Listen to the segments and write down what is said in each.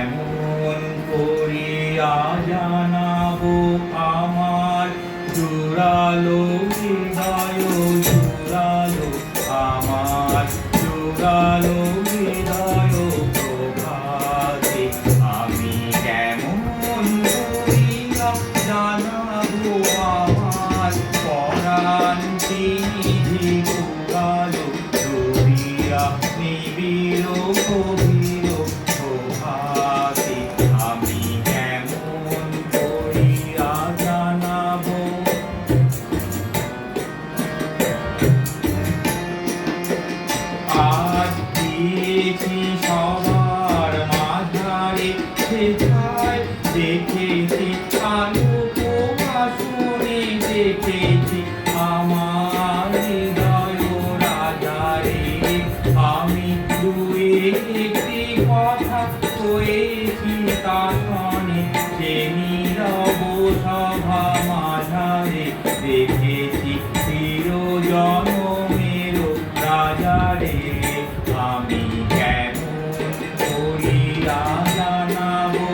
কেমন করিয়া জানাবো আমার জোড়ালো হৃদয় জোড়ালো আমার জোড়ালো হৃদয় প্রভাতে আমি কেমন করিয়া জানাবো আমার পরাণ নিধি জোড়ালো জড়িয়া নিবিড় গভীর প্রভাতে আমি কেমন করিয়া জানাবো আজ দিয়েছি সবার মাঝারে সেথায় দেখেছি আলোক আসনে দেখেছি আমার হৃদয় রাজারে আমি দুই একটি কথা কয়েছি কানে সে নীরব সভা মাঝারে দেখেছি চিরজনমের রাজারে আমি কেমন করিয়া জানাবো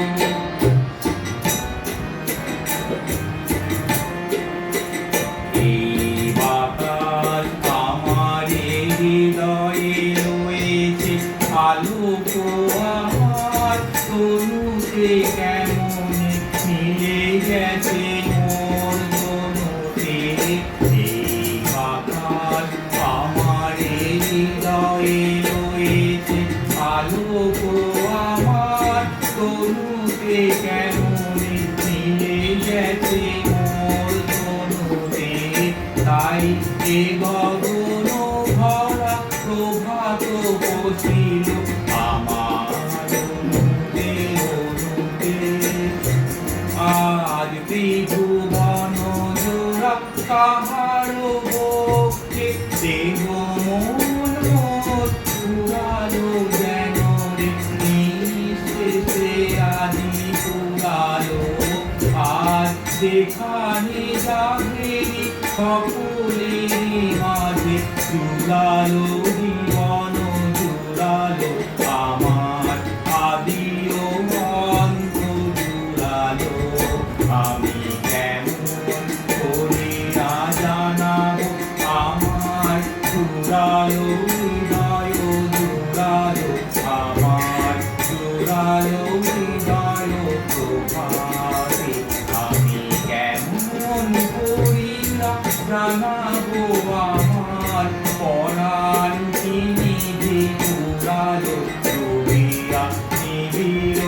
এই বাতাস আমার হৃদয়ে রয়েছে আলোক আমার তনুতে কেমন মিলে গেছে মোর তনুতে এই বাতাস আমার হৃদয়ে রয়েছে আলোক আমার তনুতে কেমন মিলে গেছে মোর তনুতে তাই এ গগন ভরা প্রভাত পশিল আমার অনুতে অনুতে আজ ত্রিভুবন জোড়া কাহার বক্ষে দেহ মন মোর পুরালো যেন রে নিঃশেষে আদি পুরালো আজ যেখানে যাবেনি সকলেরই মাঝে জুড়ালো জীবন জুড়ালো আমার আদি ও অন্ত জুড়ালো আমি কেমন করিয়া জানাবো আমার জুড়ালো হৃদয় জুড়ালো আমার জুড়ালো হৃদয় প্রভাতে আমি কেমন করিয়া জানাবো আমার পরাণ নিধি জুড়ালো জড়িয়া নিবিড়